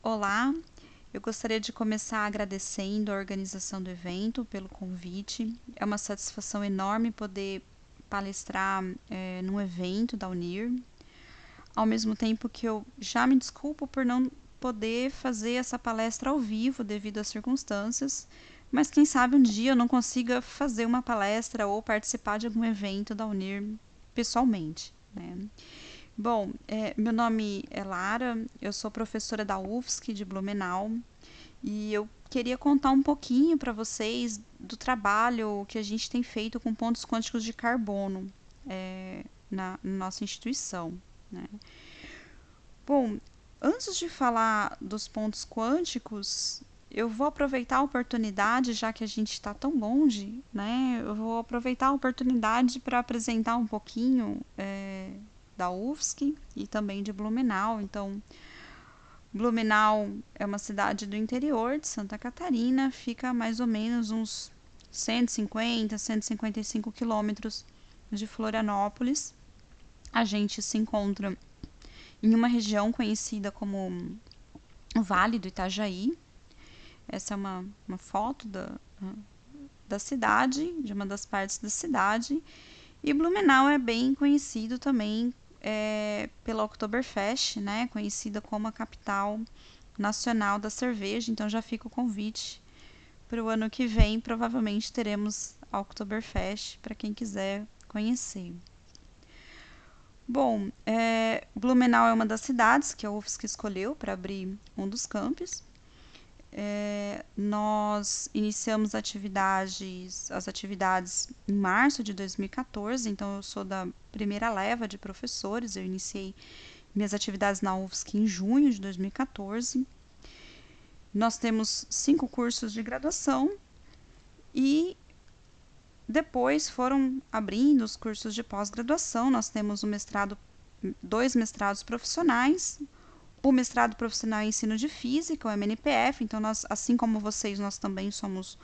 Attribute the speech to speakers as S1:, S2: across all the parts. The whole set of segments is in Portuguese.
S1: Olá, eu gostaria de começar agradecendo a organização do evento pelo convite. É uma satisfação enorme poder palestrar num evento da Unir, ao mesmo tempo que eu já me desculpo por não poder fazer essa palestra ao vivo devido às circunstâncias, mas quem sabe um dia eu não consiga fazer uma palestra ou participar de algum evento da Unir pessoalmente, né? Bom, meu nome é Lara, eu sou professora da UFSC de Blumenau e eu queria contar um pouquinho para vocês do trabalho que a gente tem feito com pontos quânticos de carbono na nossa instituição, né? Bom, antes de falar dos pontos quânticos, eu vou aproveitar a oportunidade, já que a gente está tão longe, né? Eu vou aproveitar a oportunidade para apresentar um pouquinho da UFSC e também de Blumenau. Então, Blumenau é uma cidade do interior de Santa Catarina, fica a mais ou menos uns 150, 155 quilômetros de Florianópolis. A gente se encontra em uma região conhecida como o Vale do Itajaí. Essa é uma foto da cidade, de uma das partes da cidade. E Blumenau é bem conhecido também pela Oktoberfest, né? Conhecida como a capital nacional da cerveja. Então já fica o convite para o ano que vem. Provavelmente teremos a Oktoberfest para quem quiser conhecer. Bom, Blumenau é uma das cidades que a UFSC escolheu para abrir um dos campos. Nós iniciamos as atividades em março de 2014, então eu sou da primeira leva de professores. Eu iniciei minhas atividades na UFSC em junho de 2014. Nós temos 5 cursos de graduação e depois foram abrindo os cursos de pós-graduação. Nós temos 2 mestrados profissionais, o mestrado profissional em ensino de física, o MNPF. Então, nós, assim como vocês, nós também somos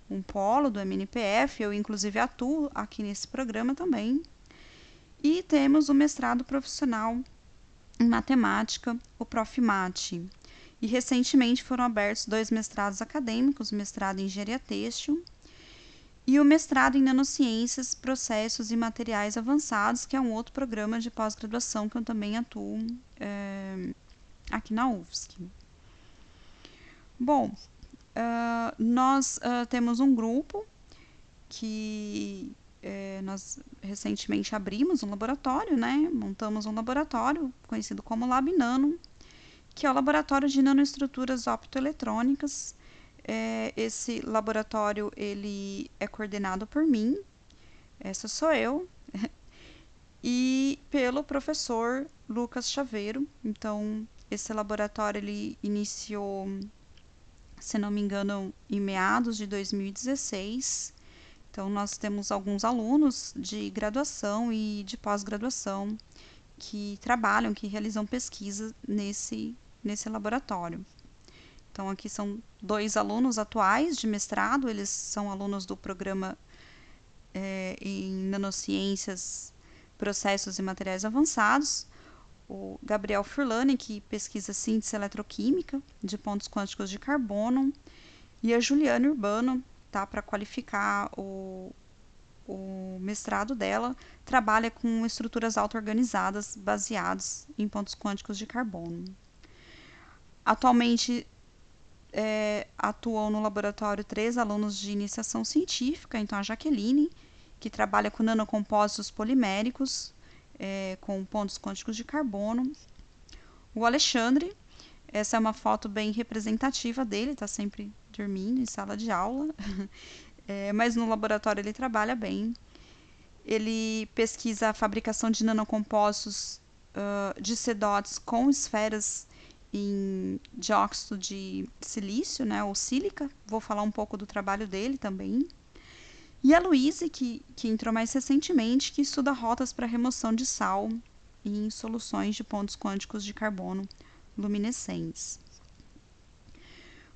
S1: um polo do MNPF. Eu, inclusive, atuo aqui nesse programa também. E temos o mestrado profissional em matemática, o Profmat. E recentemente foram abertos 2 mestrados acadêmicos, o mestrado em engenharia têxtil e o mestrado em nanociências, processos e materiais avançados, que é um outro programa de pós-graduação que eu também atuo aqui na UFSC. Bom, nós temos um grupo que nós recentemente abrimos um laboratório, né? Montamos um laboratório conhecido como Lab Nano, que é o laboratório de nanoestruturas optoeletrônicas. Esse laboratório ele é coordenado por mim, essa sou eu, e pelo professor Lucas Chaveiro. Então, esse laboratório ele iniciou, se não me engano, em meados de 2016. Então, nós temos alguns alunos de graduação e de pós-graduação que trabalham, que realizam pesquisa nesse laboratório. Então, aqui são 2 alunos atuais de mestrado, eles são alunos do programa em nanociências, processos e materiais avançados. O Gabriel Furlani, que pesquisa síntese eletroquímica de pontos quânticos de carbono, e a Juliane Urbano, tá, para qualificar o mestrado dela, trabalha com estruturas auto-organizadas baseadas em pontos quânticos de carbono. Atualmente, atuam no laboratório 3 alunos de iniciação científica. Então, a Jaqueline, que trabalha com nanocompósitos poliméricos, com pontos quânticos de carbono. O Alexandre, essa é uma foto bem representativa dele, está sempre dormindo em sala de aula, mas no laboratório ele trabalha bem. Ele pesquisa a fabricação de nanocompósitos de CDOTs com esferas em dióxido de silício, né, ou sílica. Vou falar um pouco do trabalho dele também. E a Luíse, que entrou mais recentemente, que estuda rotas para remoção de sal em soluções de pontos quânticos de carbono luminescentes.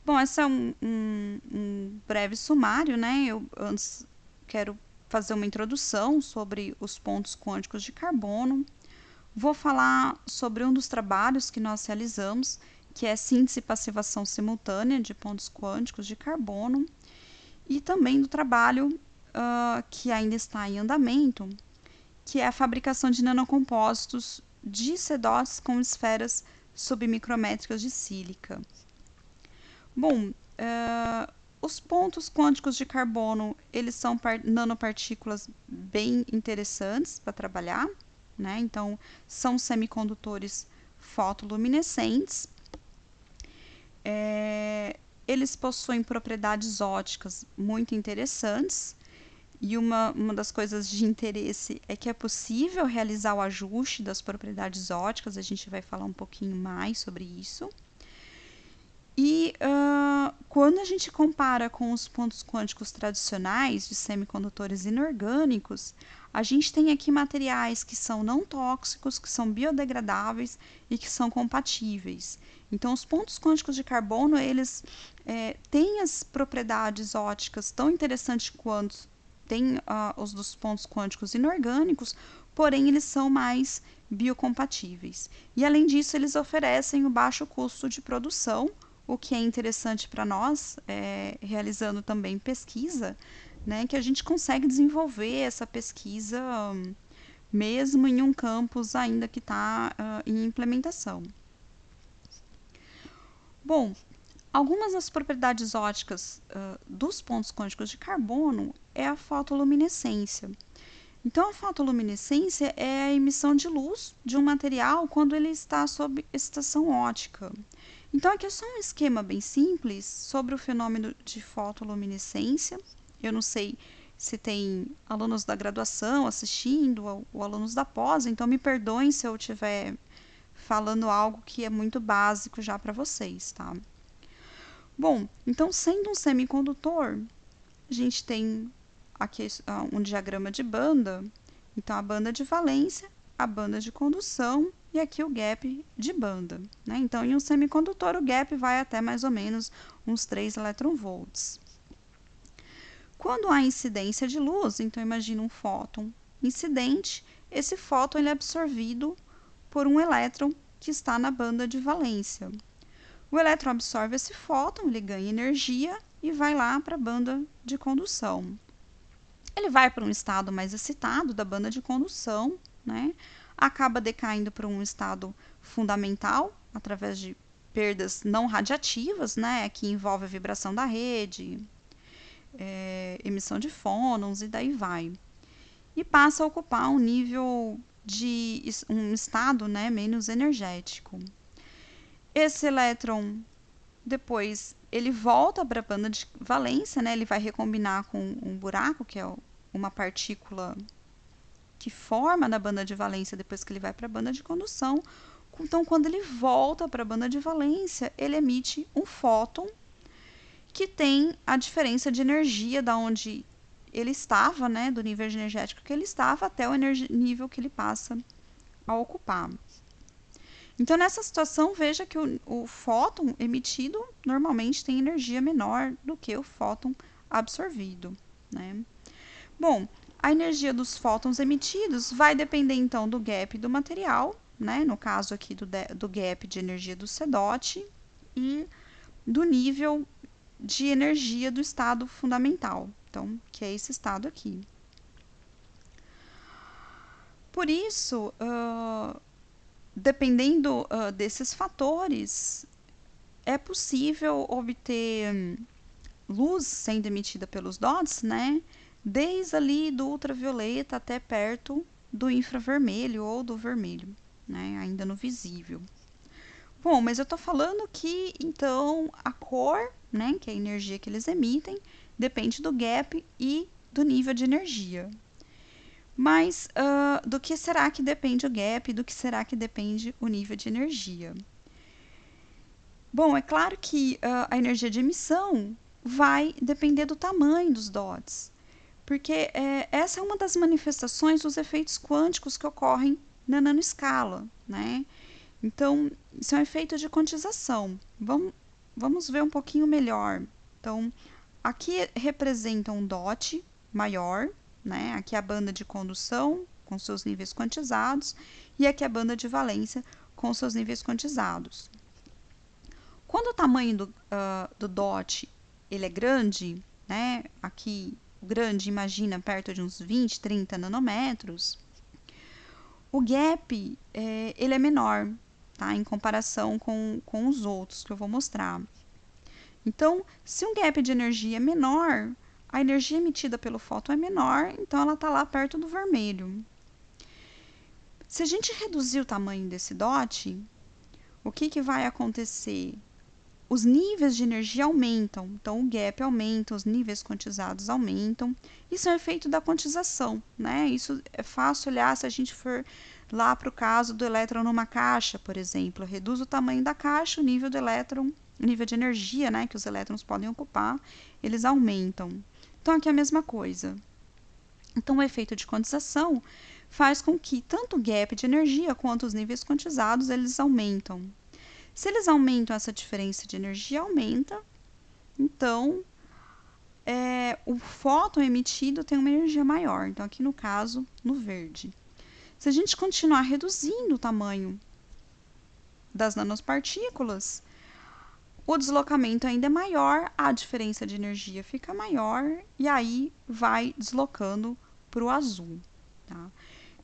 S1: Bom, esse é um breve sumário, né? Eu antes quero fazer uma introdução sobre os pontos quânticos de carbono. Vou falar sobre um dos trabalhos que nós realizamos, que é síntese e passivação simultânea de pontos quânticos de carbono, e também do trabalho que ainda está em andamento, que é a fabricação de nanocompósitos de CDOTs com esferas submicrométricas de sílica. Bom, os pontos quânticos de carbono, eles são nanopartículas bem interessantes para trabalhar, né? Então, são semicondutores fotoluminescentes. Eles possuem propriedades ópticas muito interessantes, e uma das coisas de interesse é que é possível realizar o ajuste das propriedades ópticas, a gente vai falar um pouquinho mais sobre isso. E quando a gente compara com os pontos quânticos tradicionais de semicondutores inorgânicos, a gente tem aqui materiais que são não tóxicos, que são biodegradáveis e que são compatíveis. Então, os pontos quânticos de carbono, eles têm as propriedades ópticas tão interessantes quanto tem os dos pontos quânticos inorgânicos, porém eles são mais biocompatíveis. E, além disso, eles oferecem o baixo custo de produção, o que é interessante para nós, realizando também pesquisa, né, que a gente consegue desenvolver essa pesquisa mesmo em um campus ainda que está em implementação. Bom, algumas das propriedades ópticas dos pontos quânticos de carbono é a fotoluminescência. Então, a fotoluminescência é a emissão de luz de um material quando ele está sob excitação óptica. Então, aqui é só um esquema bem simples sobre o fenômeno de fotoluminescência. Eu não sei se tem alunos da graduação assistindo ou alunos da pós, então me perdoem se eu estiver falando algo que é muito básico já para vocês, tá? Bom, então, sendo um semicondutor, a gente tem aqui um diagrama de banda. Então, a banda de valência, a banda de condução e aqui o gap de banda, né? Então, em um semicondutor, o gap vai até mais ou menos uns 3 eletronvolts. Quando há incidência de luz, então imagina um fóton incidente, esse fóton ele é absorvido por um elétron que está na banda de valência. O elétron absorve esse fóton, ele ganha energia e vai lá para a banda de condução. Ele vai para um estado mais excitado da banda de condução, né? Acaba decaindo para um estado fundamental, através de perdas não radiativas, né? Que envolve a vibração da rede, emissão de fônons e daí vai. E passa a ocupar um nível de um estado, né, menos energético. Esse elétron, depois, ele volta para a banda de valência, né? Ele vai recombinar com um buraco, que é uma partícula que forma na banda de valência depois que ele vai para a banda de condução. Então, quando ele volta para a banda de valência, ele emite um fóton que tem a diferença de energia da onde ele estava, né, do nível energético que ele estava até o nível que ele passa a ocupar. Então, nessa situação, veja que o fóton emitido normalmente tem energia menor do que o fóton absorvido, né? Bom, a energia dos fótons emitidos vai depender, então, do gap do material, né? No caso aqui do gap de energia do CDOT e do nível de energia do estado fundamental, então, que é esse estado aqui. Por isso, dependendo desses fatores, é possível obter luz sendo emitida pelos DOTs, né? Desde ali do ultravioleta até perto do infravermelho ou do vermelho, né? Ainda no visível. Bom, mas eu estou falando que, então, a cor, né, que é a energia que eles emitem, depende do gap e do nível de energia. Mas do que será que depende o gap e do que será que depende o nível de energia? Bom, é claro que a energia de emissão vai depender do tamanho dos DOTs, porque essa é uma das manifestações dos efeitos quânticos que ocorrem na nanoescala, né? Então, isso é um efeito de quantização. Vamos ver um pouquinho melhor. Então, aqui representa um DOT maior, né? Aqui a banda de condução com seus níveis quantizados e aqui a banda de valência com seus níveis quantizados. Quando o tamanho do DOT ele é grande, né? Aqui, grande, imagina, perto de uns 20, 30 nanômetros, o gap ele é menor, tá? Em comparação com os outros que eu vou mostrar. Então, se um gap de energia é menor, a energia emitida pelo fóton é menor, então ela está lá perto do vermelho. Se a gente reduzir o tamanho desse DOT, o que vai acontecer? Os níveis de energia aumentam, então o gap aumenta, os níveis quantizados aumentam. Isso é um efeito da quantização, né? Isso é fácil olhar se a gente for lá para o caso do elétron numa caixa, por exemplo. Reduz o tamanho da caixa, o nível do elétron, o nível de energia, né, que os elétrons podem ocupar, eles aumentam. Então aqui é a mesma coisa. Então o efeito de quantização faz com que tanto o gap de energia quanto os níveis quantizados eles aumentam. Se eles aumentam, essa diferença de energia aumenta, então o fóton emitido tem uma energia maior. Então, aqui no caso, no verde. Se a gente continuar reduzindo o tamanho das nanopartículas, o deslocamento ainda é maior, a diferença de energia fica maior e aí vai deslocando para o azul. Tá?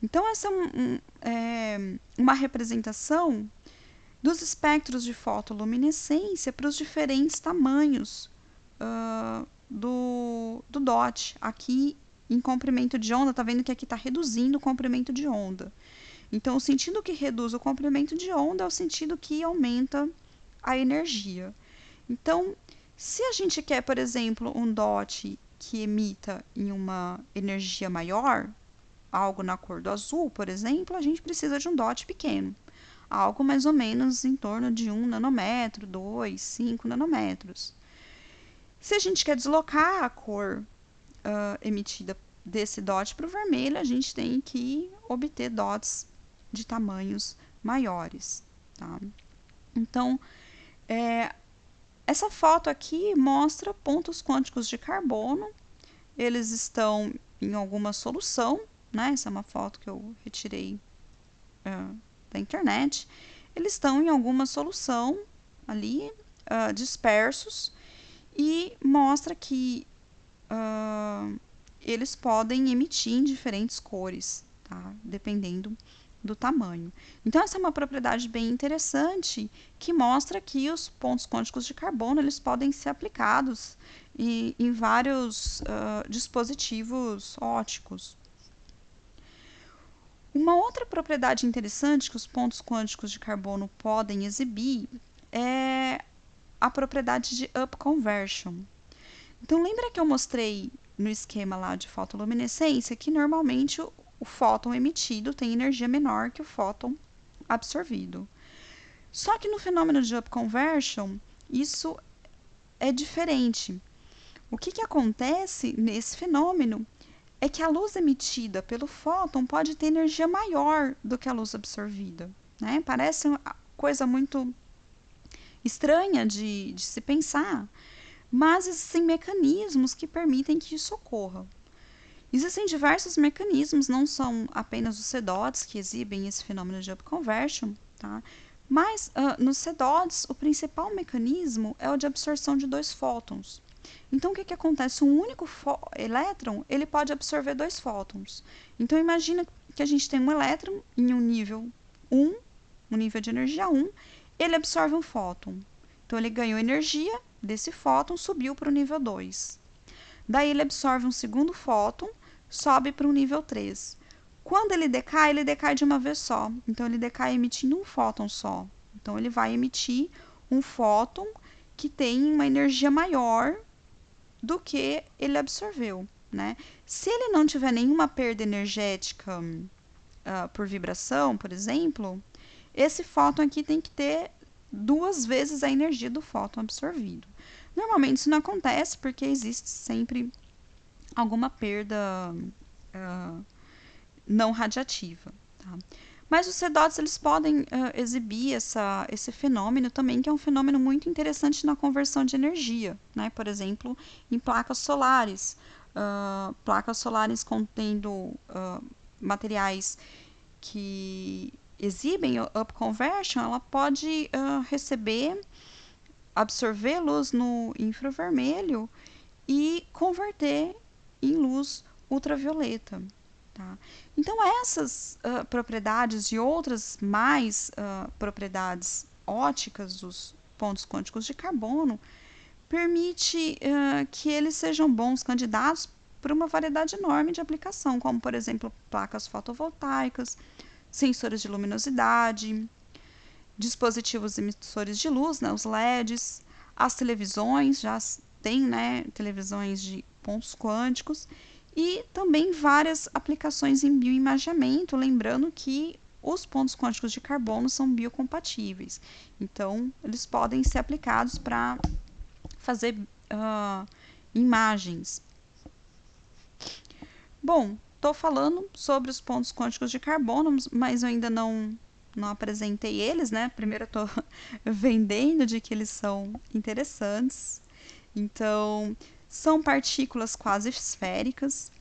S1: Então, essa é uma representação dos espectros de fotoluminescência para os diferentes tamanhos do DOT. Aqui em comprimento de onda, tá vendo que aqui está reduzindo o comprimento de onda. Então, o sentido que reduz o comprimento de onda é o sentido que aumenta a energia. Então, se a gente quer, por exemplo, um DOT que emita em uma energia maior, algo na cor do azul, por exemplo, a gente precisa de um DOT pequeno. Algo mais ou menos em torno de 1 nanômetro, 2, 5 nanômetros. Se a gente quer deslocar a cor emitida desse DOT para o vermelho, a gente tem que obter DOTs de tamanhos maiores. Tá? Então, essa foto aqui mostra pontos quânticos de carbono. Eles estão em alguma solução, né? Essa é uma foto que eu retirei da internet. Eles estão em alguma solução ali, dispersos, e mostra que eles podem emitir em diferentes cores, tá? Dependendo do tamanho. Então, essa é uma propriedade bem interessante que mostra que os pontos quânticos de carbono eles podem ser aplicados em vários dispositivos ópticos. Uma outra propriedade interessante que os pontos quânticos de carbono podem exibir é a propriedade de up conversion. Então, lembra que eu mostrei no esquema lá de fotoluminescência que normalmente o fóton emitido tem energia menor que o fóton absorvido. Só que no fenômeno de up conversion, isso é diferente. O que acontece nesse fenômeno é que a luz emitida pelo fóton pode ter energia maior do que a luz absorvida. Né? Parece uma coisa muito estranha de se pensar, mas existem mecanismos que permitem que isso ocorra. Existem diversos mecanismos, não são apenas os CDOTs que exibem esse fenômeno de up conversion, tá? Mas nos CDOTs, o principal mecanismo é o de absorção de dois fótons. Então, o que acontece? Um único elétron ele pode absorver dois fótons. Então, imagina que a gente tem um elétron em um nível 1, um nível de energia 1, ele absorve um fóton. Então, ele ganhou energia desse fóton, subiu para o nível 2. Daí, ele absorve um segundo fóton, sobe para o nível 3. Quando ele decai de uma vez só. Então, ele decai emitindo um fóton só. Então, ele vai emitir um fóton que tem uma energia maior do que ele absorveu, né? Se ele não tiver nenhuma perda energética por vibração, por exemplo, esse fóton aqui tem que ter 2 vezes a energia do fóton absorvido. Normalmente isso não acontece porque existe sempre alguma perda não radiativa. Tá? Mas os CDOTs eles podem exibir esse fenômeno também, que é um fenômeno muito interessante na conversão de energia, né? Por exemplo, em placas solares contendo materiais que exibem o up conversion, ela pode receber absorver luz no infravermelho e converter em luz ultravioleta. Tá? Então, essas propriedades e outras mais propriedades óticas dos pontos quânticos de carbono permite que eles sejam bons candidatos para uma variedade enorme de aplicação, como, por exemplo, placas fotovoltaicas, sensores de luminosidade, dispositivos emissores de luz, né, os LEDs, as televisões, já tem, né, televisões de pontos quânticos, e também várias aplicações em bioimageamento, lembrando que os pontos quânticos de carbono são biocompatíveis. Então, eles podem ser aplicados para fazer imagens. Bom, estou falando sobre os pontos quânticos de carbono, mas eu ainda não apresentei eles, né? Primeiro eu estou vendendo de que eles são interessantes. Então, são partículas quase esféricas.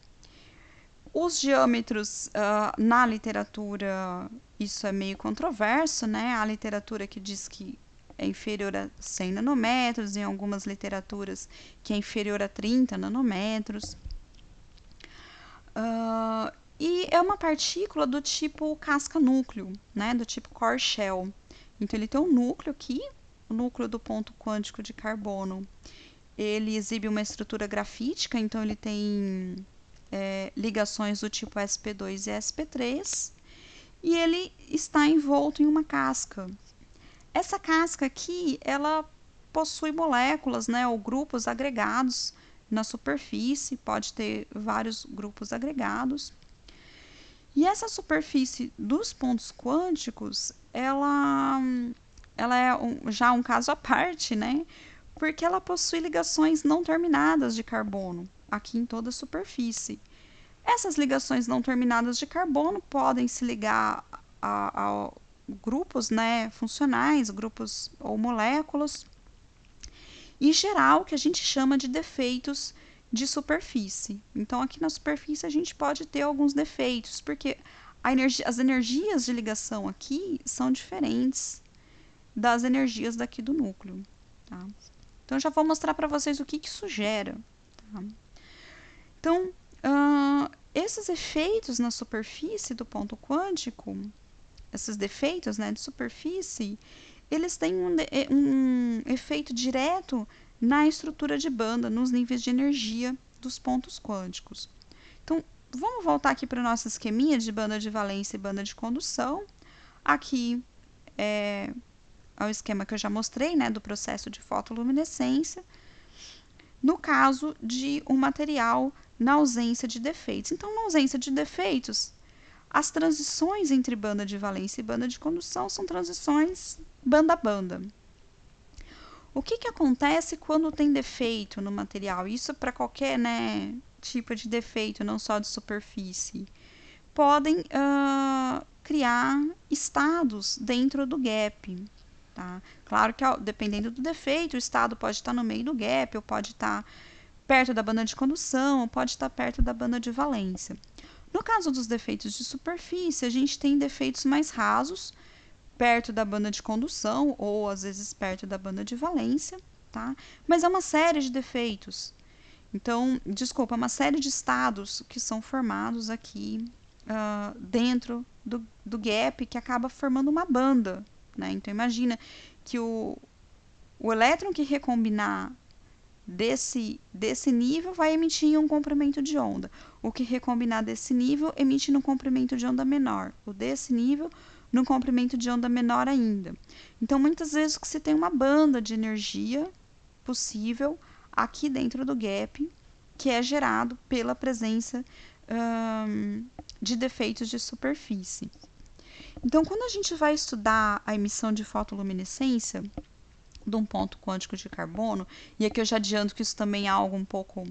S1: Os diâmetros, na literatura, isso é meio controverso, né? Há literatura que diz que é inferior a 100 nanômetros, em algumas literaturas que é inferior a 30 nanômetros. E é uma partícula do tipo casca-núcleo, né? Do tipo core shell. Então, ele tem um núcleo aqui, o núcleo do ponto quântico de carbono. Ele exibe uma estrutura grafítica, então ele tem ligações do tipo sp2 e sp3, e ele está envolto em uma casca. Essa casca aqui, ela possui moléculas, né, ou grupos agregados na superfície, pode ter vários grupos agregados. E essa superfície dos pontos quânticos, ela é já um caso à parte, né? Porque ela possui ligações não terminadas de carbono aqui em toda a superfície. Essas ligações não terminadas de carbono podem se ligar a grupos, né, funcionais, grupos ou moléculas, e gerar o que a gente chama de defeitos de superfície. Então, aqui na superfície a gente pode ter alguns defeitos, porque as energias de ligação aqui são diferentes das energias daqui do núcleo. Tá? Então, eu já vou mostrar para vocês o que isso gera. Tá? Então, esses efeitos na superfície do ponto quântico, esses defeitos, né, de superfície, eles têm um efeito direto na estrutura de banda, nos níveis de energia dos pontos quânticos. Então, vamos voltar aqui para o nosso esqueminha de banda de valência e banda de condução. Aqui é o esquema que eu já mostrei, né, do processo de fotoluminescência, no caso de um material na ausência de defeitos. Então, na ausência de defeitos, as transições entre banda de valência e banda de condução são transições banda a banda. O que acontece quando tem defeito no material? Isso para qualquer, né, tipo de defeito, não só de superfície. Podem criar estados dentro do gap. Tá? Claro que, dependendo do defeito, o estado pode estar no meio do gap, ou pode estar perto da banda de condução, ou pode estar perto da banda de valência. No caso dos defeitos de superfície, a gente tem defeitos mais rasos, perto da banda de condução, ou às vezes perto da banda de valência, tá? Mas é uma série de defeitos. Então, desculpa, uma série de estados que são formados aqui dentro do gap, que acaba formando uma banda, né? Então, imagina que o elétron que recombinar desse nível vai emitir um comprimento de onda. O que recombinar desse nível emite num comprimento de onda menor. O desse nível num comprimento de onda menor ainda. Então, muitas vezes se tem uma banda de energia possível aqui dentro do gap, que é gerado pela presença de defeitos de superfície. Então, quando a gente vai estudar a emissão de fotoluminescência de um ponto quântico de carbono, e aqui eu já adianto que isso também é algo um pouco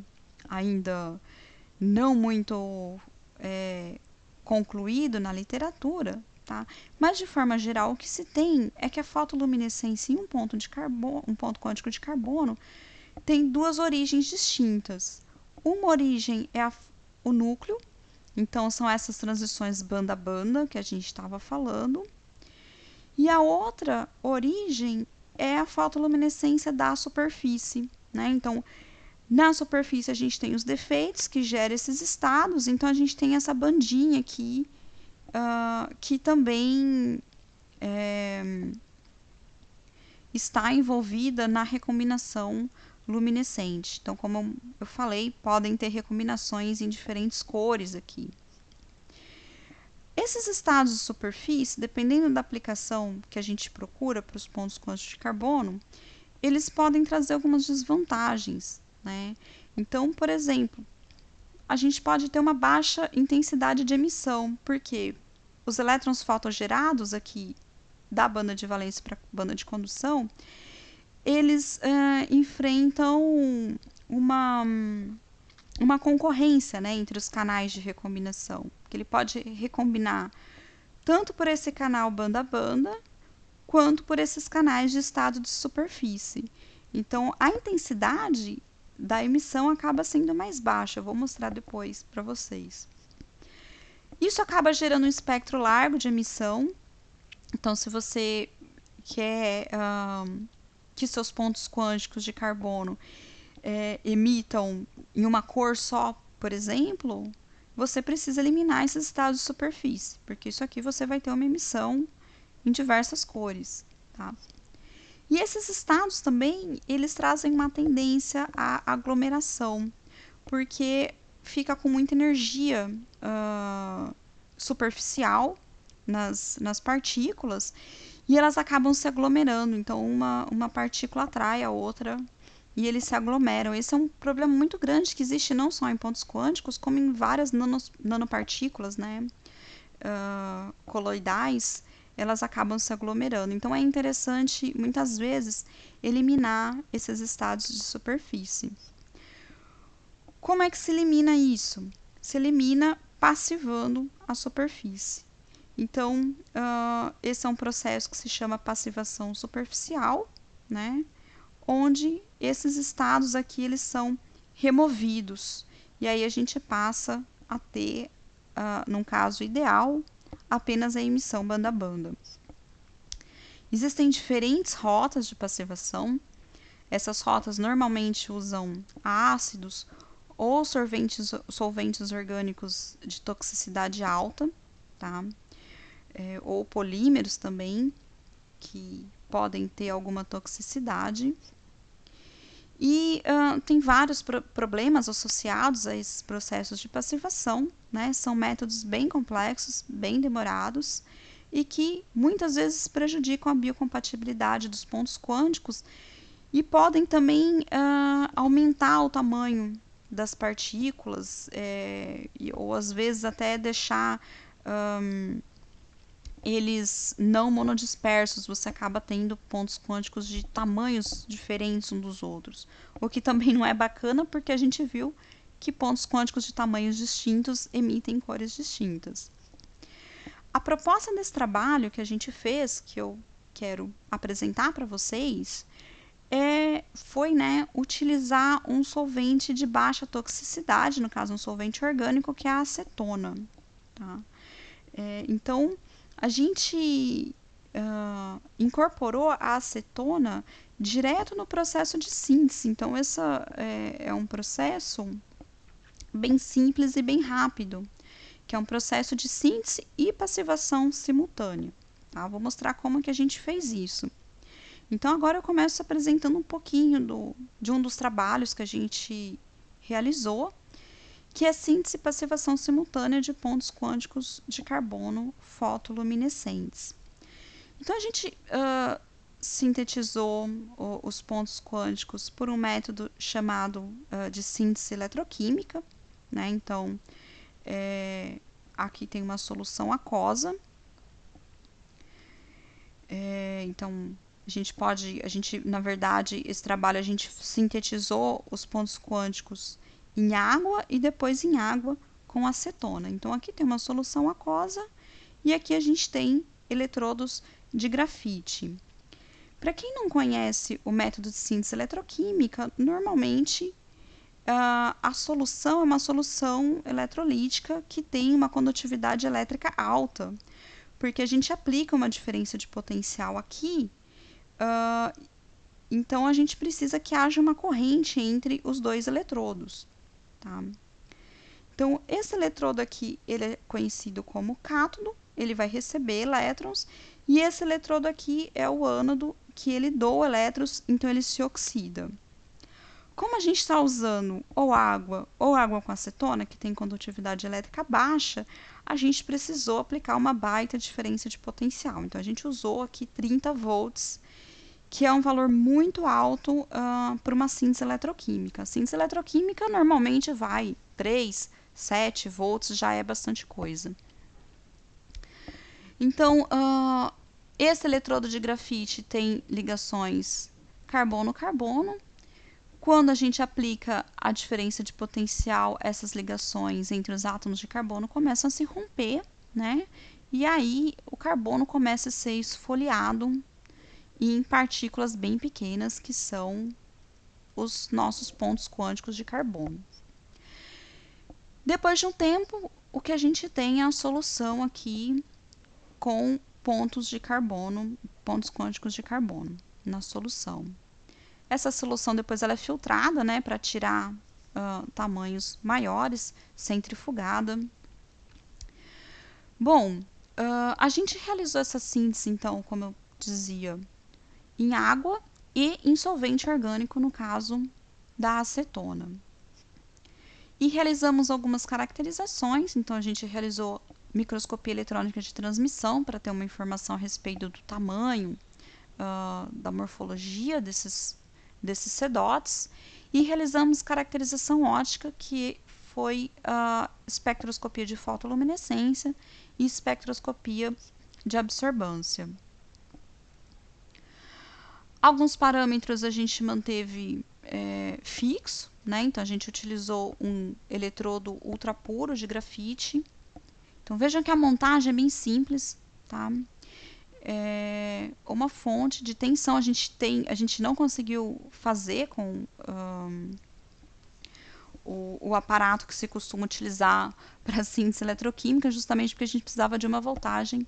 S1: ainda não muito concluído na literatura, tá? Mas de forma geral o que se tem é que a fotoluminescência em um ponto quântico de carbono tem duas origens distintas. Uma origem é o núcleo, então são essas transições banda a banda que a gente estava falando, e a outra origem é a fotoluminescência da superfície, né? Então, na superfície a gente tem os defeitos que geram esses estados, então a gente tem essa bandinha aqui, que também está envolvida na recombinação luminescente. Então, como eu falei, podem ter recombinações em diferentes cores aqui. Esses estados de superfície, dependendo da aplicação que a gente procura para os pontos quânticos de carbono, eles podem trazer algumas desvantagens, né? Então, por exemplo, a gente pode ter uma baixa intensidade de emissão, porque os elétrons fotogerados aqui da banda de valência para a banda de condução, eles enfrentam uma concorrência, né, entre os canais de recombinação, que ele pode recombinar tanto por esse canal banda a banda, quanto por esses canais de estado de superfície. Então, a intensidade da emissão acaba sendo mais baixa. Eu vou mostrar depois para vocês. Isso acaba gerando um espectro largo de emissão. Então, se você quer que seus pontos quânticos de carbono emitam em uma cor só, por exemplo, você precisa eliminar esses estados de superfície, porque isso aqui você vai ter uma emissão em diversas cores, tá? E esses estados também, eles trazem uma tendência à aglomeração, porque fica com muita energia superficial nas partículas e elas acabam se aglomerando. Então, uma partícula atrai a outra e eles se aglomeram. Esse é um problema muito grande que existe não só em pontos quânticos, como em várias nanopartículas, né, coloidais, elas acabam se aglomerando. Então, é interessante, muitas vezes, eliminar esses estados de superfície. Como é que se elimina isso? Se elimina passivando a superfície. Então, esse é um processo que se chama passivação superficial, né? Onde esses estados aqui, eles são removidos. E aí a gente passa a ter, num caso ideal, apenas a emissão banda a banda. Existem diferentes rotas de passivação. Essas rotas normalmente usam ácidos ou solventes orgânicos de toxicidade alta, tá? Ou polímeros também, que podem ter alguma toxicidade. E tem vários problemas associados a esses processos de passivação, né? São métodos bem complexos, bem demorados, e que muitas vezes prejudicam a biocompatibilidade dos pontos quânticos e podem também aumentar o tamanho das partículas, ou às vezes até deixar eles não monodispersos. Você acaba tendo pontos quânticos de tamanhos diferentes uns dos outros, o que também não é bacana, porque a gente viu que pontos quânticos de tamanhos distintos emitem cores distintas. A proposta desse trabalho que a gente fez, que eu quero apresentar para vocês, foi, né, utilizar um solvente de baixa toxicidade, no caso um solvente orgânico, que é a acetona, tá? Então, a gente incorporou a acetona direto no processo de síntese. Então, esse é um processo bem simples e bem rápido, que é um processo de síntese e passivação simultânea, tá? Vou mostrar como que a gente fez isso. Então, agora eu começo apresentando um pouquinho de um dos trabalhos que a gente realizou, que é síntese e passivação simultânea de pontos quânticos de carbono fotoluminescentes. Então, a gente sintetizou os pontos quânticos por um método chamado de síntese eletroquímica, né? Então, aqui tem uma solução aquosa. Então, na verdade, esse trabalho a gente sintetizou os pontos quânticos em água e depois em água com acetona. Então, aqui tem uma solução aquosa e aqui a gente tem eletrodos de grafite. Para quem não conhece o método de síntese eletroquímica, normalmente a solução é uma solução eletrolítica que tem uma condutividade elétrica alta, porque a gente aplica uma diferença de potencial aqui Então, a gente precisa que haja uma corrente entre os dois eletrodos, tá? Então, esse eletrodo aqui, ele é conhecido como cátodo, ele vai receber elétrons, e esse eletrodo aqui é o ânodo, que ele doa elétrons, então ele se oxida. Como a gente está usando ou água com acetona, que tem condutividade elétrica baixa, a gente precisou aplicar uma baita diferença de potencial. Então, a gente usou aqui 30 volts, que é um valor muito alto para uma síntese eletroquímica. A síntese eletroquímica normalmente vai 3, 7 volts, já é bastante coisa. Então, esse eletrodo de grafite tem ligações carbono-carbono. Quando a gente aplica a diferença de potencial, essas ligações entre os átomos de carbono começam a se romper, né? E aí o carbono começa a ser esfoliado em partículas bem pequenas, que são os nossos pontos quânticos de carbono. Depois de um tempo, o que a gente tem é a solução aqui com pontos de carbono, pontos quânticos de carbono na solução. Essa solução depois ela é filtrada, né, para tirar tamanhos maiores, centrifugada. Bom, a gente realizou essa síntese, então, como eu dizia, em água e em solvente orgânico, no caso da acetona. E realizamos algumas caracterizações, então a gente realizou microscopia eletrônica de transmissão para ter uma informação a respeito do tamanho, da morfologia desses CDOTs, e realizamos caracterização óptica, que foi a espectroscopia de fotoluminescência e espectroscopia de absorbância. Alguns parâmetros a gente manteve fixo, né? Então, a gente utilizou um eletrodo ultra puro de grafite. Então, vejam que a montagem é bem simples, tá? Uma fonte de tensão a gente não conseguiu fazer com o aparato que se costuma utilizar para síntese eletroquímica, justamente porque a gente precisava de uma voltagem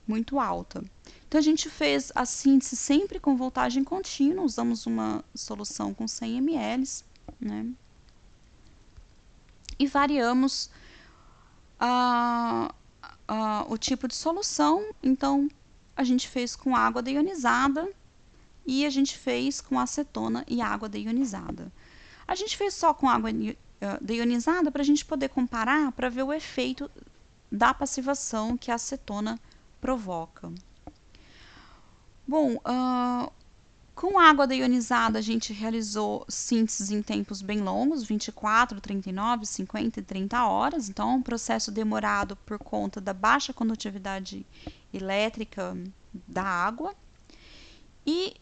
S1: muito alta. Então, a gente fez a síntese sempre com voltagem contínua, usamos uma solução com 100 ml, né? E variamos o tipo de solução. Então, a gente fez com água deionizada e a gente fez com acetona e água deionizada. A gente fez só com água deionizada para a gente poder comparar, para ver o efeito da passivação que a acetona provoca. Bom, com água deionizada a gente realizou sínteses em tempos bem longos, 24, 39, 50 e 30 horas. Então, é um processo demorado por conta da baixa condutividade elétrica da água. E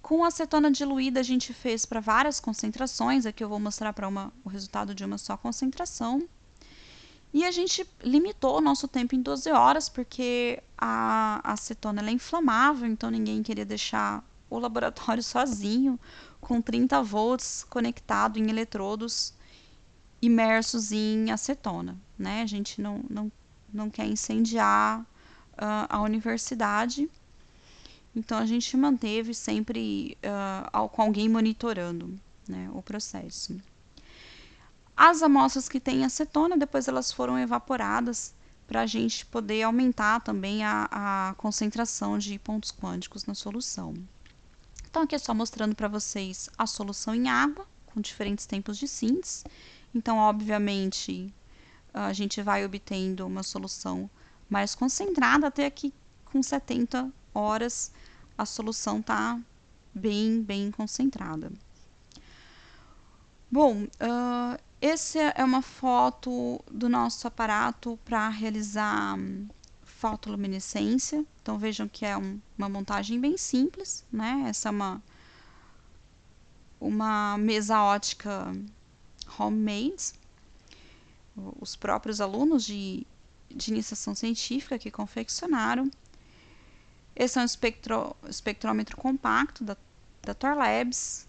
S1: com acetona diluída a gente fez para várias concentrações. Aqui eu vou mostrar para o resultado de uma só concentração. E a gente limitou o nosso tempo em 12 horas, porque a acetona ela é inflamável, então ninguém queria deixar o laboratório sozinho, com 30 volts conectado em eletrodos imersos em acetona, né? A gente não quer incendiar a universidade, então a gente manteve sempre com alguém monitorando, né, o processo. As amostras que têm acetona, depois elas foram evaporadas para a gente poder aumentar também a concentração de pontos quânticos na solução. Então, aqui é só mostrando para vocês a solução em água, com diferentes tempos de síntese. Então, obviamente, a gente vai obtendo uma solução mais concentrada, até aqui com 70 horas a solução está bem concentrada. Bom, essa é uma foto do nosso aparato para realizar fotoluminescência. Então, vejam que é uma montagem bem simples, né? Essa é uma mesa ótica homemade. Os próprios alunos de iniciação científica que confeccionaram. Esse é um espectrômetro compacto da Thor Labs.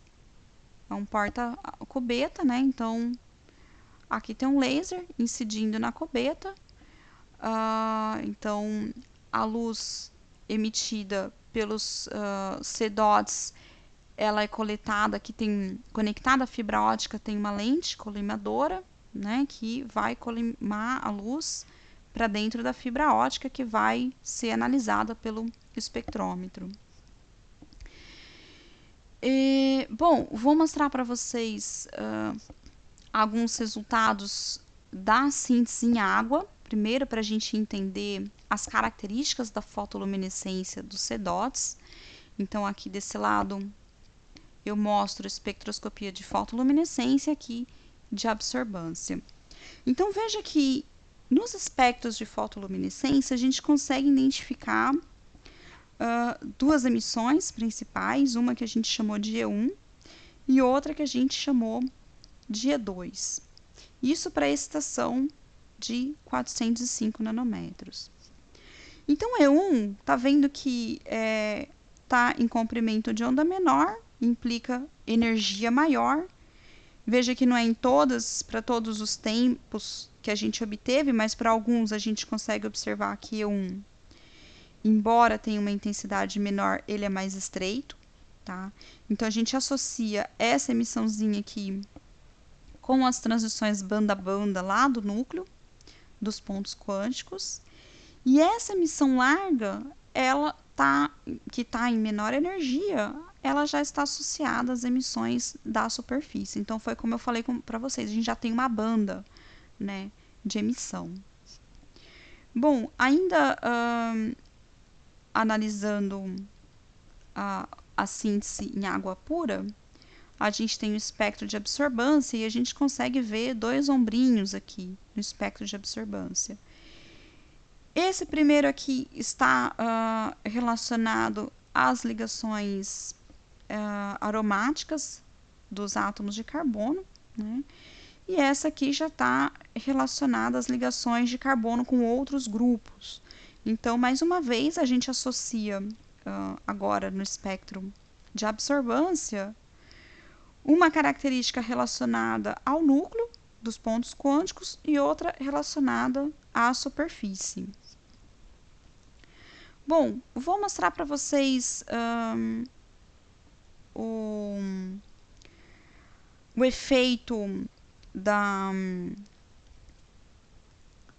S1: É um porta-cubeta, né? Então, aqui tem um laser incidindo na cubeta. Então, a luz emitida pelos CDOTs, ela é coletada, aqui tem conectada à fibra ótica, tem uma lente colimadora, né, que vai colimar a luz para dentro da fibra ótica, que vai ser analisada pelo espectrômetro. Bom, vou mostrar para vocês alguns resultados da síntese em água. Primeiro, para a gente entender as características da fotoluminescência dos CDOTs. Então, aqui desse lado, eu mostro espectroscopia de fotoluminescência, aqui de absorbância. Então, veja que nos espectros de fotoluminescência, a gente consegue identificar duas emissões principais, uma que a gente chamou de E1 e outra que a gente chamou de E2. Isso para a excitação de 405 nanômetros. Então, E1, está vendo que está em comprimento de onda menor, implica energia maior. Veja que não é para todos os tempos que a gente obteve, mas para alguns a gente consegue observar que E1, embora tenha uma intensidade menor, ele é mais estreito, tá? Então, a gente associa essa emissãozinha aqui com as transições banda a banda lá do núcleo, dos pontos quânticos. E essa emissão larga, que está em menor energia, ela já está associada às emissões da superfície. Então, foi como eu falei para vocês, a gente já tem uma banda, né, de emissão. Bom, ainda analisando a síntese em água pura, a gente tem o espectro de absorbância e a gente consegue ver dois ombrinhos aqui no espectro de absorbância. Esse primeiro aqui está relacionado às ligações aromáticas dos átomos de carbono, né? E essa aqui já está relacionada às ligações de carbono com outros grupos. Então, mais uma vez, a gente associa agora no espectro de absorbância uma característica relacionada ao núcleo dos pontos quânticos e outra relacionada à superfície. Bom, vou mostrar para vocês o efeito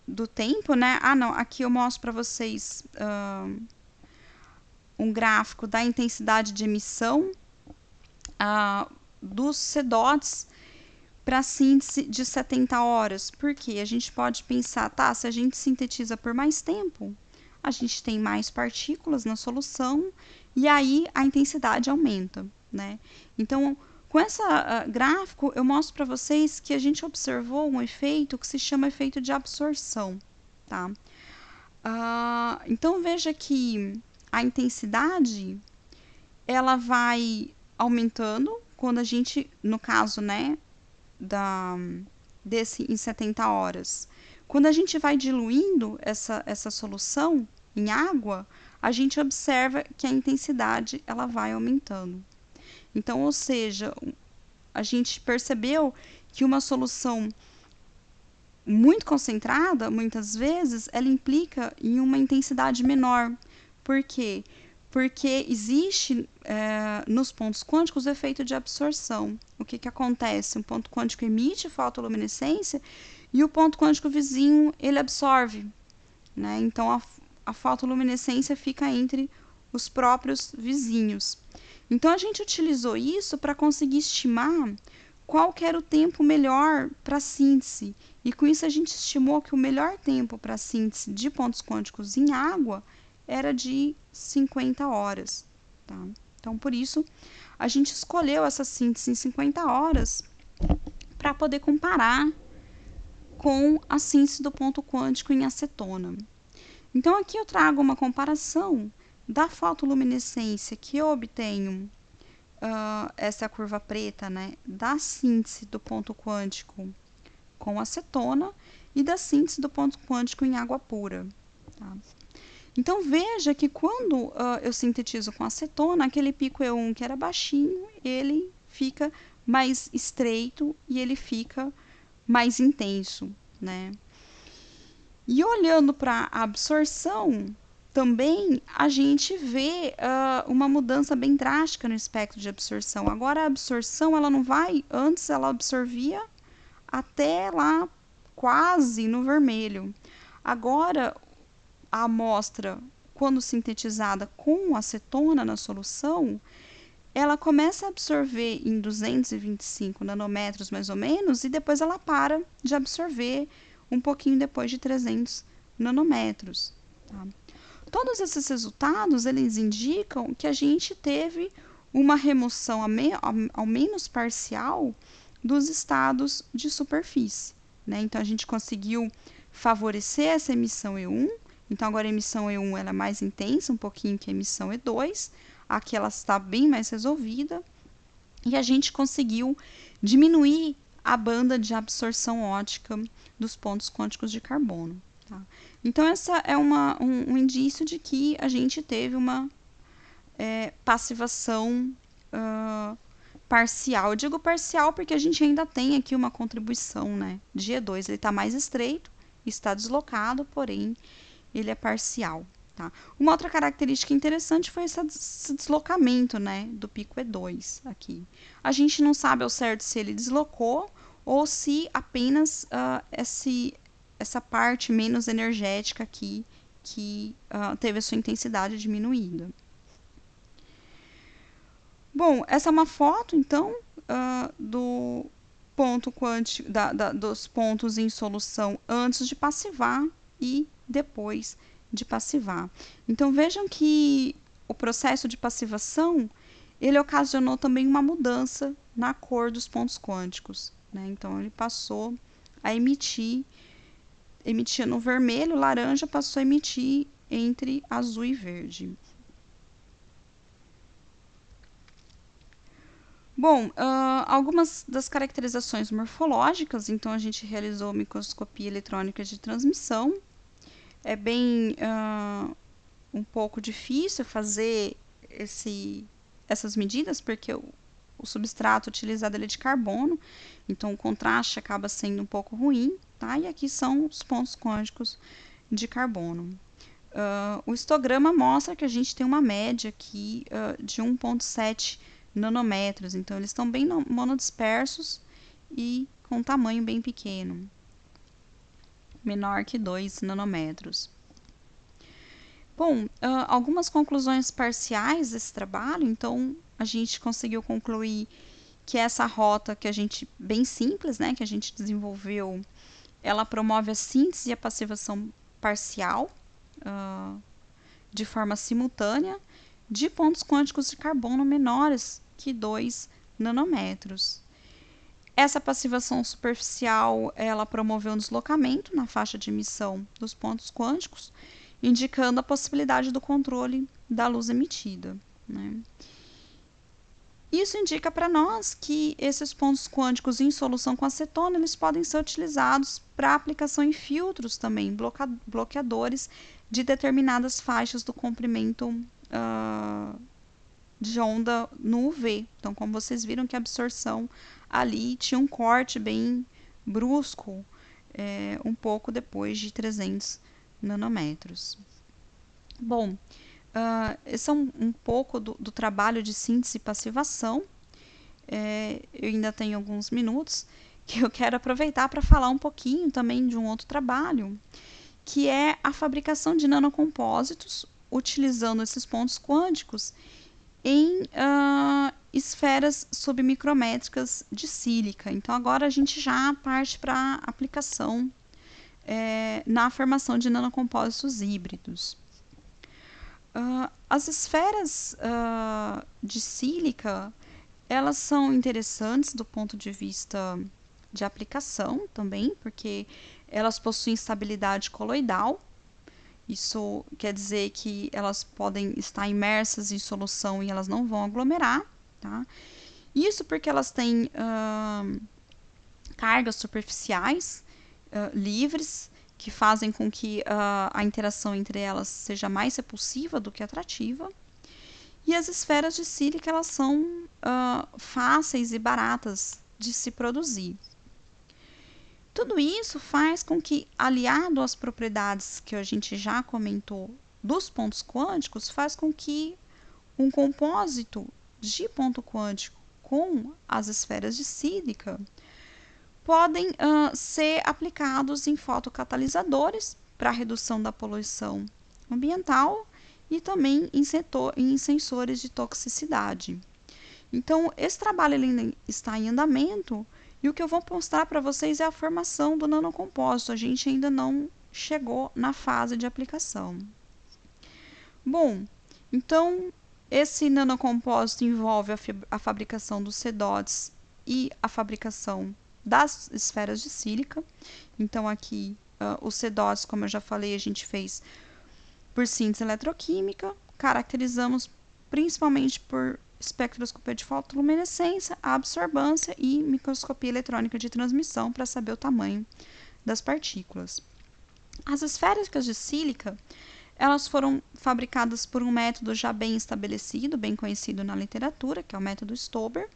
S1: do tempo, né? Não, aqui eu mostro para vocês um gráfico da intensidade de emissão dos CDOTs para síntese de 70 horas. Porque a gente pode pensar, tá, se a gente sintetiza por mais tempo, a gente tem mais partículas na solução e aí a intensidade aumenta, né? Então, com esse gráfico, eu mostro para vocês que a gente observou um efeito que se chama efeito de absorção, tá? Então, veja que a intensidade, ela vai aumentando quando a gente, no caso, né, desse em 70 horas. Quando a gente vai diluindo essa solução em água, a gente observa que a intensidade ela vai aumentando. Então, ou seja, a gente percebeu que uma solução muito concentrada, muitas vezes, ela implica em uma intensidade menor. Por quê? Porque existe nos pontos quânticos o efeito de absorção. O que acontece? Um ponto quântico emite fotoluminescência e o ponto quântico vizinho ele absorve, né? Então, a fotoluminescência fica entre os próprios vizinhos. Então, a gente utilizou isso para conseguir estimar qual que era o tempo melhor para a síntese. E com isso a gente estimou que o melhor tempo para a síntese de pontos quânticos em água era de 50 horas. Tá? Então, por isso, a gente escolheu essa síntese em 50 horas para poder comparar com a síntese do ponto quântico em acetona. Então, aqui eu trago uma comparação da fotoluminescência que eu obtenho, essa curva preta, né, da síntese do ponto quântico com acetona e da síntese do ponto quântico em água pura. Tá? Então, veja que quando eu sintetizo com acetona, aquele pico E1 que era baixinho, ele fica mais estreito e ele fica mais intenso, né? E olhando para a absorção, também a gente vê uma mudança bem drástica no espectro de absorção. Agora a absorção, ela não vai, antes ela absorvia até lá quase no vermelho. Agora a amostra, quando sintetizada com acetona na solução, ela começa a absorver em 225 nanômetros mais ou menos, e depois ela para de absorver um pouquinho depois de 300 nanômetros. Tá? Todos esses resultados, eles indicam que a gente teve uma remoção ao menos parcial dos estados de superfície. Né? Então, a gente conseguiu favorecer essa emissão E1. Então, agora a emissão E1 ela é mais intensa um pouquinho que a emissão E2. Aqui ela está bem mais resolvida. E a gente conseguiu diminuir a banda de absorção óptica dos pontos quânticos de carbono. Tá? Então, essa é um indício de que a gente teve uma passivação parcial. Eu digo parcial porque a gente ainda tem aqui uma contribuição, né, de E2. Ele está mais estreito, está deslocado, porém, ele é parcial. Tá? Uma outra característica interessante foi esse deslocamento, né, do pico E2 aqui. A gente não sabe ao certo se ele deslocou ou se apenas essa parte menos energética aqui que teve a sua intensidade diminuída. Bom, essa é uma foto, então, do ponto quântico, dos pontos em solução antes de passivar e depois de passivar. Então, vejam que o processo de passivação, ele ocasionou também uma mudança na cor dos pontos quânticos. Né? Então, ele passou a emitia no vermelho, laranja, passou a emitir entre azul e verde. Bom, algumas das caracterizações morfológicas, então a gente realizou microscopia eletrônica de transmissão. É bem um pouco difícil fazer essas medidas, porque o substrato utilizado é de carbono, então o contraste acaba sendo um pouco ruim, tá? E aqui são os pontos quânticos de carbono. O histograma mostra que a gente tem uma média aqui de 1,7 nanômetros, então eles estão bem monodispersos e com tamanho bem pequeno, menor que 2 nanômetros. Bom, algumas conclusões parciais desse trabalho, então a gente conseguiu concluir que essa rota que a gente, bem simples, né, que a gente desenvolveu, ela promove a síntese e a passivação parcial de forma simultânea de pontos quânticos de carbono menores que 2 nanômetros. Essa passivação superficial, ela promoveu um deslocamento na faixa de emissão dos pontos quânticos, indicando a possibilidade do controle da luz emitida. Né? Isso indica para nós que esses pontos quânticos em solução com acetona, eles podem ser utilizados para aplicação em filtros também, bloqueadores de determinadas faixas do comprimento de onda no UV. Então, como vocês viram que a absorção ali tinha um corte bem brusco, um pouco depois de 300 nanômetros. Bom, esse é um pouco do trabalho de síntese e passivação. Eu ainda tenho alguns minutos que eu quero aproveitar para falar um pouquinho também de um outro trabalho, que é a fabricação de nanocompósitos utilizando esses pontos quânticos em esferas submicrométricas de sílica. Então, agora a gente já parte para a aplicação na formação de nanocompósitos híbridos. As esferas de sílica, elas são interessantes do ponto de vista de aplicação também, porque elas possuem estabilidade coloidal. Isso quer dizer que elas podem estar imersas em solução e elas não vão aglomerar. Tá? Isso porque elas têm cargas superficiais livres, que fazem com que a interação entre elas seja mais repulsiva do que atrativa. E as esferas de sílica, elas são fáceis e baratas de se produzir. Tudo isso faz com que, aliado às propriedades que a gente já comentou dos pontos quânticos faz com que um compósito de ponto quântico com as esferas de sílica podem ser aplicados em fotocatalisadores para redução da poluição ambiental e também em sensores de toxicidade. Então, esse trabalho ainda está em andamento e o que eu vou mostrar para vocês é a formação do nanocompósito. A gente ainda não chegou na fase de aplicação. Bom, então esse nanocompósito envolve a fabricação dos CDOTs e a fabricação das esferas de sílica. Então aqui os CDOTs, como eu já falei, a gente fez por síntese eletroquímica, caracterizamos principalmente por espectroscopia de fotoluminescência, absorbância e microscopia eletrônica de transmissão para saber o tamanho das partículas. As esferas de sílica, elas foram fabricadas por um método já bem estabelecido, bem conhecido na literatura, que é o método Stauber.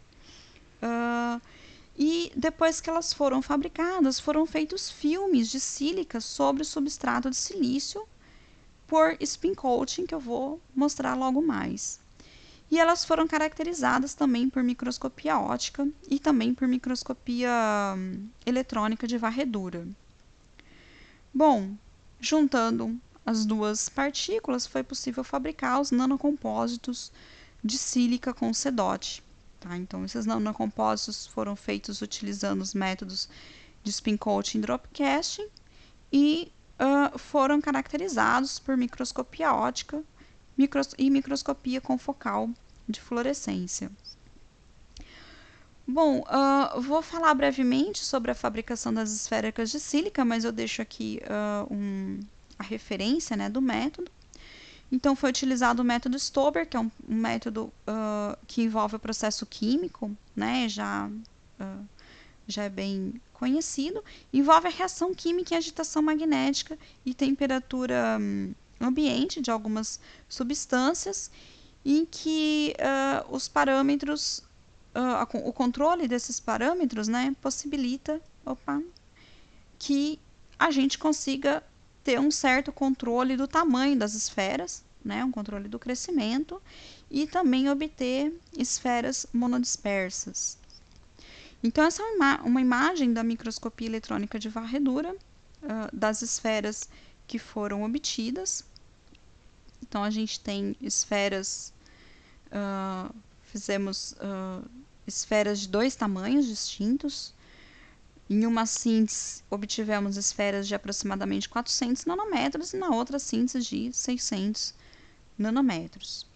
S1: E depois que elas foram fabricadas, foram feitos filmes de sílica sobre o substrato de silício por spin coating, que eu vou mostrar logo mais. E elas foram caracterizadas também por microscopia óptica e também por microscopia eletrônica de varredura. Bom, juntando as duas partículas, foi possível fabricar os nanocompósitos de sílica com CDOT. Tá? Então, esses nanocompósitos foram feitos utilizando os métodos de spin coating e dropcasting e foram caracterizados por microscopia óptica e microscopia confocal de fluorescência. Bom, vou falar brevemente sobre a fabricação das esféricas de sílica, mas eu deixo aqui a referência, né, do método. Então, foi utilizado o método Stauber, que é um método que envolve o processo químico, né, já é bem conhecido. Envolve a reação química e agitação magnética e temperatura ambiente de algumas substâncias, em que os parâmetros, o controle desses parâmetros, né, possibilita que a gente consiga ter um certo controle do tamanho das esferas, né, um controle do crescimento, e também obter esferas monodispersas. Então, essa é uma imagem da microscopia eletrônica de varredura das esferas que foram obtidas. Então, a gente tem esferas, fizemos esferas de dois tamanhos distintos. Em uma síntese, obtivemos esferas de aproximadamente 400 nanômetros e na outra síntese de 600 nanômetros.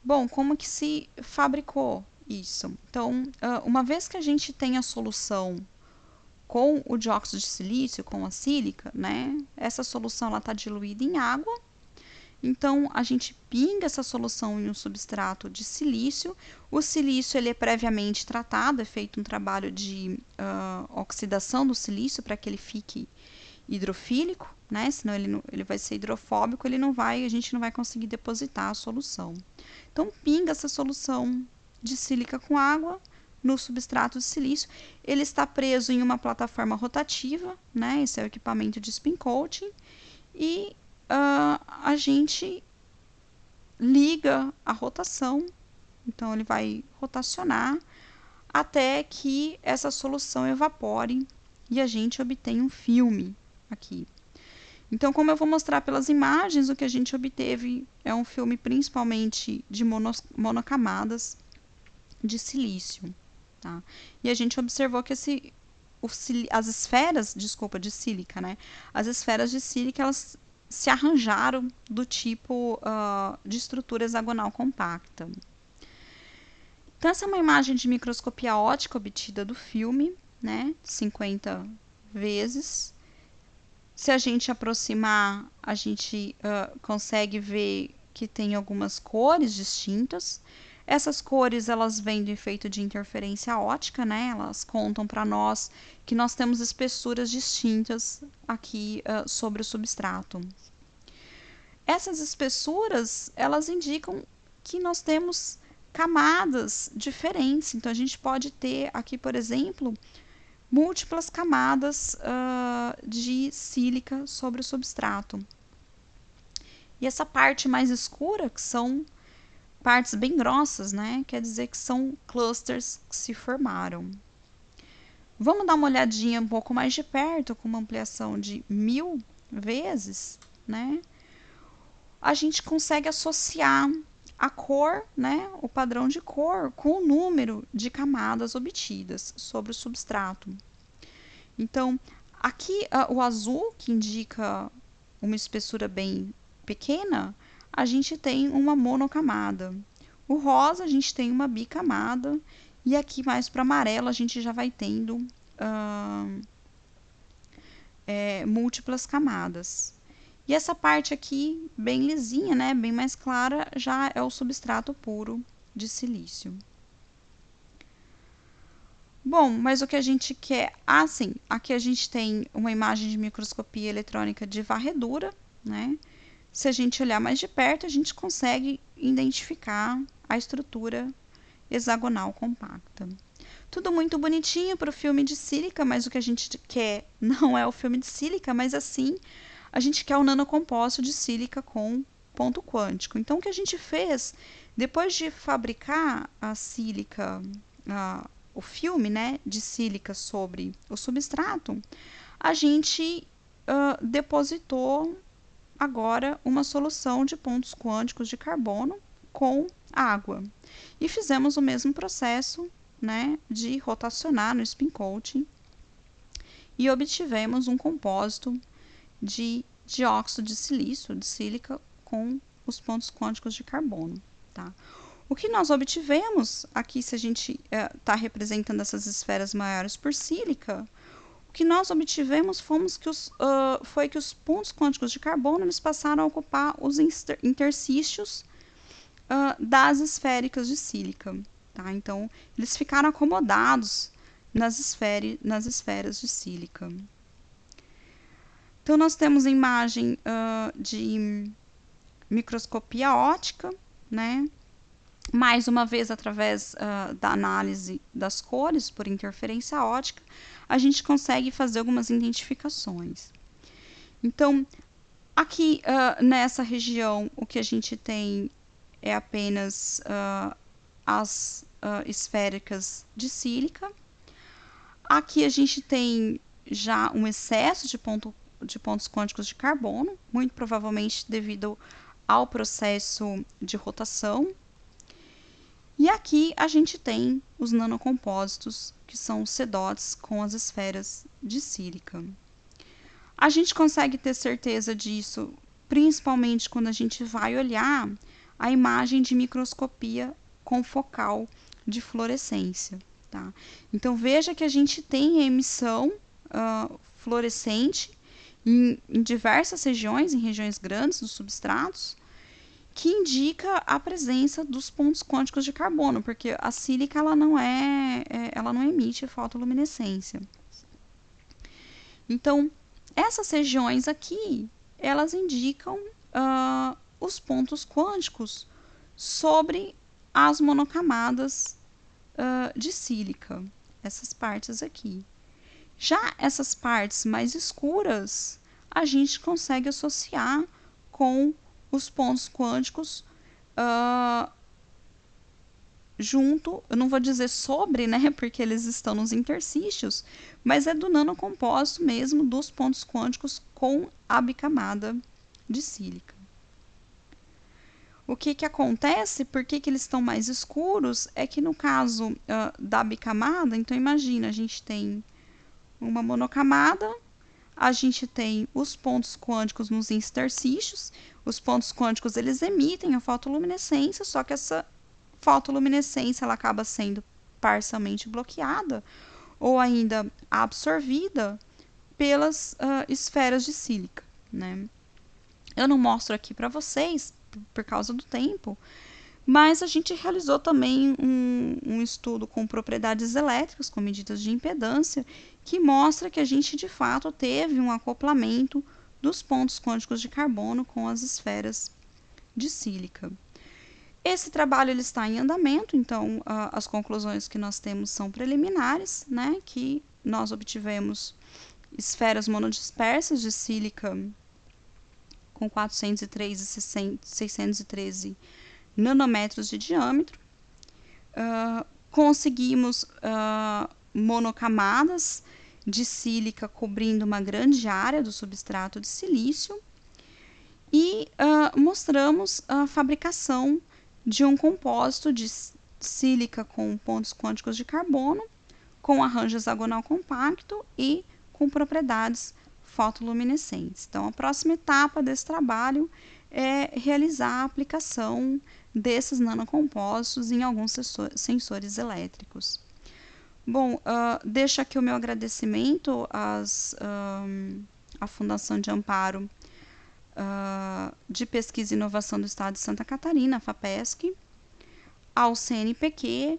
S1: Bom, como que se fabricou isso? Então, uma vez que a gente tem a solução com o dióxido de silício, com a sílica, né, essa solução está diluída em água. Então, a gente pinga essa solução em um substrato de silício. O silício ele é previamente tratado, é feito um trabalho de oxidação do silício para que ele fique hidrofílico, né? Senão ele vai ser hidrofóbico, a gente não vai conseguir depositar a solução. Então, pinga essa solução de sílica com água no substrato de silício. Ele está preso em uma plataforma rotativa, né? Esse é o equipamento de spin coating. E a gente liga a rotação, então ele vai rotacionar até que essa solução evapore e a gente obtém um filme aqui. Então, como eu vou mostrar pelas imagens, o que a gente obteve é um filme principalmente de monocamadas de silício. Tá? E a gente observou que as esferas, de sílica, né? As esferas de sílica, elas se arranjaram do tipo de estrutura hexagonal compacta. Então, essa é uma imagem de microscopia óptica obtida do filme, né, 50 vezes. Se a gente aproximar, a gente consegue ver que tem algumas cores distintas. Essas cores, elas vêm do efeito de interferência óptica, né? Elas contam para nós que nós temos espessuras distintas aqui sobre o substrato. Essas espessuras, elas indicam que nós temos camadas diferentes. Então, a gente pode ter aqui, por exemplo, múltiplas camadas de sílica sobre o substrato. E essa parte mais escura, que são partes bem grossas, né? Quer dizer que são clusters que se formaram. Vamos dar uma olhadinha um pouco mais de perto, com uma ampliação de 1000 vezes, né? A gente consegue associar a cor, né, o padrão de cor, com o número de camadas obtidas sobre o substrato. Então, aqui o azul, que indica uma espessura bem pequena, a gente tem uma monocamada. O rosa, a gente tem uma bicamada. E aqui mais para amarelo, a gente já vai tendo múltiplas camadas. E essa parte aqui, bem lisinha, né, bem mais clara, já é o substrato puro de silício. Bom, mas o que a gente quer... Ah, sim, aqui a gente tem uma imagem de microscopia eletrônica de varredura, né? Se a gente olhar mais de perto, a gente consegue identificar a estrutura hexagonal compacta. Tudo muito bonitinho para o filme de sílica, mas o que a gente quer não é o filme de sílica, mas assim a gente quer o nanocompósito de sílica com ponto quântico. Então, o que a gente fez, depois de fabricar a sílica, o filme, né, de sílica sobre o substrato, a gente depositou agora uma solução de pontos quânticos de carbono com água. E fizemos o mesmo processo, né, de rotacionar no spin coating e obtivemos um compósito de dióxido de silício, de sílica, com os pontos quânticos de carbono. Tá? O que nós obtivemos, aqui se a gente está representando essas esferas maiores por sílica, o que nós obtivemos foi que os pontos quânticos de carbono eles passaram a ocupar os interstícios das esféricas de sílica. Tá? Então, eles ficaram acomodados nas esferas de sílica. Então, nós temos a imagem de microscopia óptica, né? Mais uma vez, através da análise das cores por interferência óptica, a gente consegue fazer algumas identificações. Então, aqui nessa região, o que a gente tem é apenas as esféricas de sílica. Aqui a gente tem já um excesso de pontos quânticos de carbono, muito provavelmente devido ao processo de rotação. E aqui a gente tem os nanocompósitos, que são os CDOTs com as esferas de sílica. A gente consegue ter certeza disso, principalmente quando a gente vai olhar a imagem de microscopia confocal de fluorescência. Tá? Então, veja que a gente tem a emissão fluorescente em diversas regiões, em regiões grandes dos substratos, que indica a presença dos pontos quânticos de carbono, porque a sílica ela não emite fotoluminescência. Então, essas regiões aqui, elas indicam os pontos quânticos sobre as monocamadas de sílica, essas partes aqui. Já essas partes mais escuras, a gente consegue associar com os pontos quânticos junto, eu não vou dizer sobre, né, porque eles estão nos interstícios, mas é do nanocompósito mesmo dos pontos quânticos com a bicamada de sílica. O que acontece, por que eles estão mais escuros, é que no caso da bicamada, então imagina, a gente tem uma monocamada, a gente tem os pontos quânticos nos interstícios, os pontos quânticos eles emitem a fotoluminescência, só que essa fotoluminescência ela acaba sendo parcialmente bloqueada ou ainda absorvida pelas esferas de sílica, né? Eu não mostro aqui para vocês por causa do tempo, mas a gente realizou também um estudo com propriedades elétricas, com medidas de impedância, que mostra que a gente de fato teve um acoplamento dos pontos quânticos de carbono com as esferas de sílica. Esse trabalho ele está em andamento, então as conclusões que nós temos são preliminares, né, que nós obtivemos esferas monodispersas de sílica com 403,613 nanômetros de diâmetro. Conseguimos monocamadas de sílica cobrindo uma grande área do substrato de silício e mostramos a fabricação de um compósito de sílica com pontos quânticos de carbono, com arranjo hexagonal compacto e com propriedades fotoluminescentes. Então, a próxima etapa desse trabalho é realizar a aplicação desses nanocompósitos em alguns sensores elétricos. Bom, deixo aqui o meu agradecimento à Fundação de Amparo de Pesquisa e Inovação do Estado de Santa Catarina, a FAPESC, ao CNPq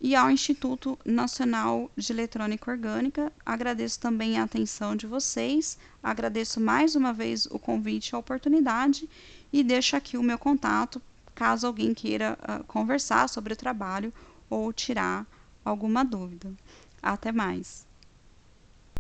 S1: e ao Instituto Nacional de Eletrônica Orgânica. Agradeço também a atenção de vocês, agradeço mais uma vez o convite e a oportunidade e deixo aqui o meu contato, caso alguém queira conversar sobre o trabalho ou tirar alguma dúvida. Até mais!